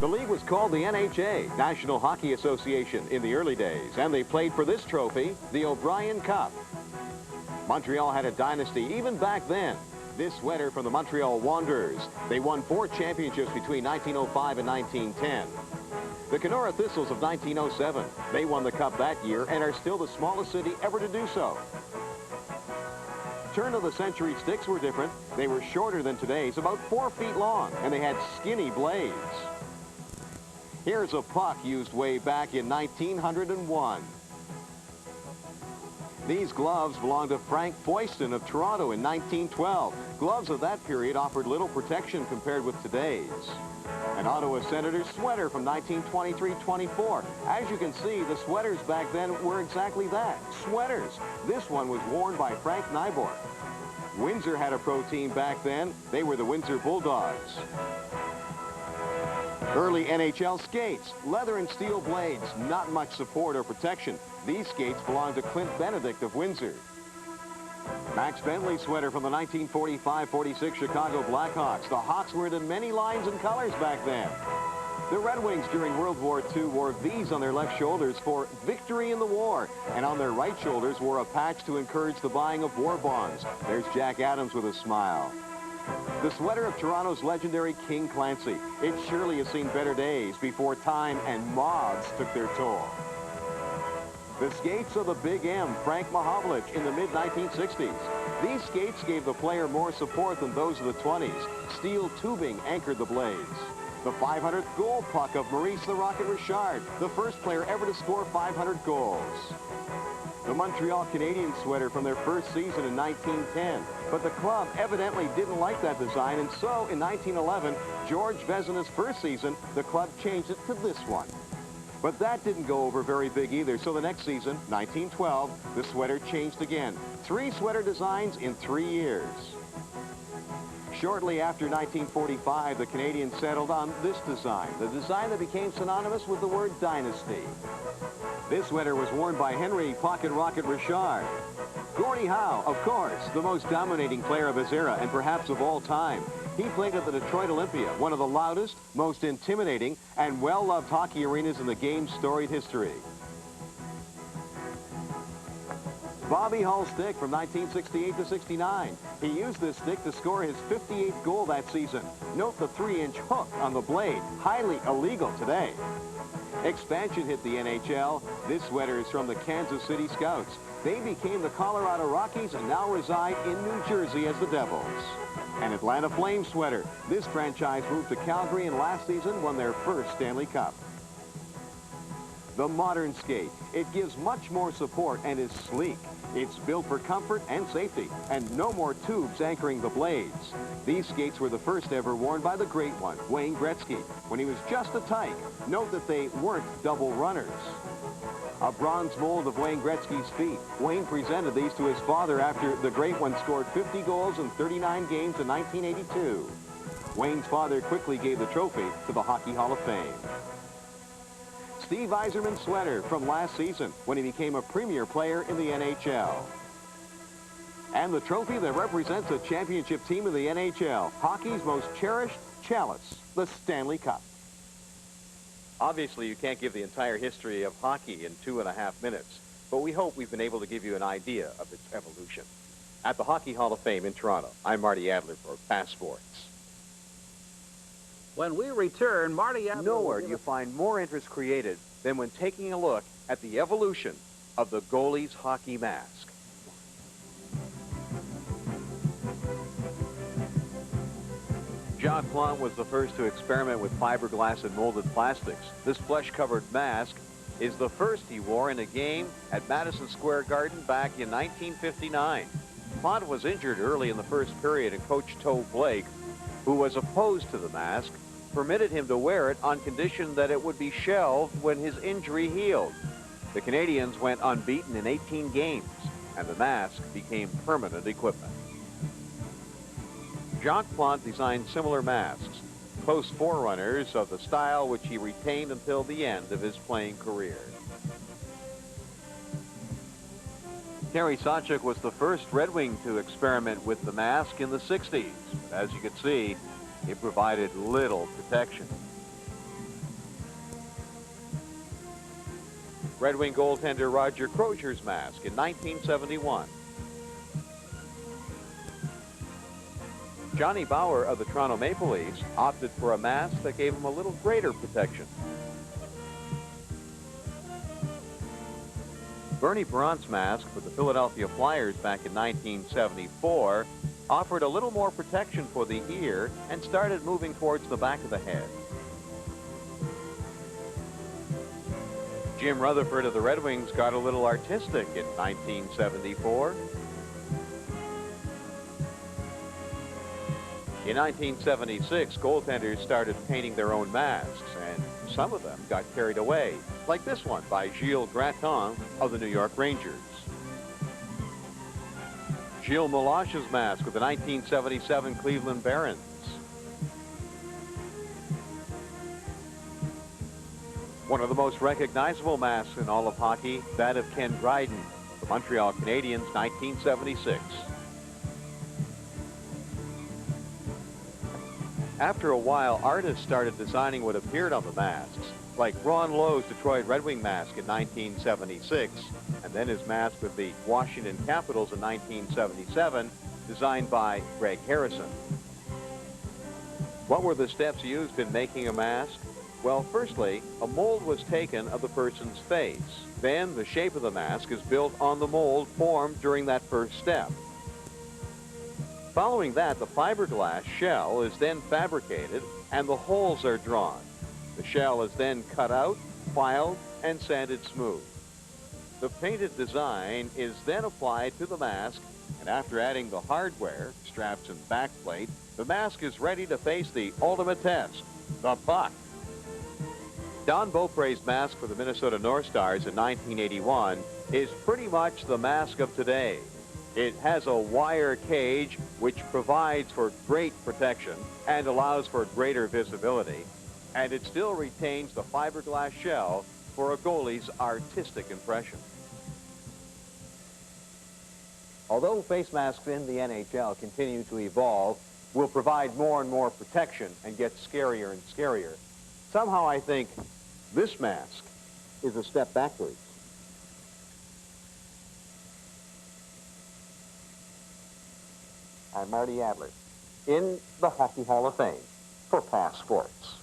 The league was called the NHA, National Hockey Association, in the early days, and they played for this trophy, the O'Brien Cup. Montreal had a dynasty even back then. This sweater from the Montreal Wanderers. They won 4 championships between 1905 and 1910. The Kenora Thistles of 1907. They won the cup that year and are still the smallest city ever to do so. Turn-of-the-century sticks were different. They were shorter than today's, about 4 feet long, and they had skinny blades. Here's a puck used way back in 1901. These gloves belonged to Frank Foyston of Toronto in 1912. Gloves of that period offered little protection compared with today's. An Ottawa Senators sweater from 1923-24. As you can see, the sweaters back then were exactly that, sweaters. This one was worn by Frank Nyborg. Windsor had a pro team back then. They were the Windsor Bulldogs. Early NHL skates, leather and steel blades, not much support or protection. These skates belonged to Clint Benedict of Windsor. Max Bentley sweater from the 1945-46 Chicago Blackhawks. The Hawks were into many lines and colors back then. The Red Wings during World War II wore V's on their left shoulders for victory in the war, and on their right shoulders wore a patch to encourage the buying of war bonds. There's Jack Adams with a smile. The sweater of Toronto's legendary King Clancy. It surely has seen better days before time and moths took their toll. The skates of the Big M, Frank Mahovlich, in the mid-1960s. These skates gave the player more support than those of the 20s. Steel tubing anchored the blades. The 500th goal puck of Maurice the Rocket Richard, the first player ever to score 500 goals. The Montreal Canadiens sweater from their first season in 1910. But the club evidently didn't like that design, and so in 1911, George Vezina's first season, the club changed it to this one. But that didn't go over very big either, so the next season, 1912, the sweater changed again. 3 sweater designs in 3 years. Shortly after 1945, the Canadiens settled on this design, the design that became synonymous with the word dynasty. This sweater was worn by Henry Pocket Rocket Richard. Gordie Howe, of course, the most dominating player of his era and perhaps of all time. He played at the Detroit Olympia, one of the loudest, most intimidating, and well-loved hockey arenas in the game's storied history. Bobby Hull stick from 1968 to 69. He used this stick to score his 58th goal that season. Note the 3-inch hook on the blade, highly illegal today. Expansion hit the NHL. This sweater is from the Kansas City Scouts. They became the Colorado Rockies and now reside in New Jersey as the Devils. An Atlanta Flames sweater. This franchise moved to Calgary and last season won their first Stanley Cup. The modern skate. It gives much more support and is sleek. It's built for comfort and safety, and no more tubes anchoring the blades. These skates were the first ever worn by the great one, Wayne Gretzky, when he was just a tyke. Note that they weren't double runners. A bronze mold of Wayne Gretzky's feet. Wayne presented these to his father after the great one scored 50 goals in 39 games in 1982. Wayne's father quickly gave the trophy to the Hockey Hall of Fame. Steve Yzerman's sweater from last season when he became a premier player in the NHL. And the trophy that represents a championship team in the NHL, hockey's most cherished chalice, the Stanley Cup. Obviously, you can't give the entire history of hockey in 2.5 minutes, but we hope we've been able to give you an idea of its evolution. At the Hockey Hall of Fame in Toronto, I'm Marty Adler for Passports. When we return, Marty Adler... Nowhere do you find more interest created than when taking a look at the evolution of the goalie's hockey mask. Jacques Plante was the first to experiment with fiberglass and molded plastics. This flesh-covered mask is the first he wore in a game at Madison Square Garden back in 1959. Plante was injured early in the first period, and Coach Toe Blake, who was opposed to the mask, permitted him to wear it on condition that it would be shelved when his injury healed. The Canadiens went unbeaten in 18 games, and the mask became permanent equipment. Jacques Plante designed similar masks, close forerunners of the style which he retained until the end of his playing career. Terry Sawchuk was the first Red Wing to experiment with the mask in the 60s. As you can see, it provided little protection. Red Wing goaltender Roger Crozier's mask in 1971. Johnny Bauer of the Toronto Maple Leafs opted for a mask that gave him a little greater protection. Bernie Parent's mask for the Philadelphia Flyers back in 1974 offered a little more protection for the ear and started moving towards the back of the head. Jim Rutherford of the Red Wings got a little artistic in 1974. In 1976, goaltenders started painting their own masks, and some of them got carried away, like this one by Gilles Gratton of the New York Rangers. Gilles Meloche's mask with the 1977 Cleveland Barons. One of the most recognizable masks in all of hockey, that of Ken Dryden, the Montreal Canadiens, 1976. After a while, artists started designing what appeared on the masks, like Ron Lowe's Detroit Red Wing mask in 1976, and then his mask with the Washington Capitals in 1977, designed by Greg Harrison. What were the steps used in making a mask? Well, firstly, a mold was taken of the person's face. Then the shape of the mask is built on the mold formed during that first step. Following that, the fiberglass shell is then fabricated and the holes are drawn. The shell is then cut out, filed, and sanded smooth. The painted design is then applied to the mask, and after adding the hardware, straps and backplate, the mask is ready to face the ultimate test, the puck. Don Beaupre's mask for the Minnesota North Stars in 1981 is pretty much the mask of today. It has a wire cage which provides for great protection and allows for greater visibility, and it still retains the fiberglass shell for a goalie's artistic impression. Although face masks in the NHL continue to evolve, will provide more and more protection and get scarier and scarier, somehow I think this mask is a step backwards. I'm Marty Adler in the Hockey Hall of Fame for Past Sports.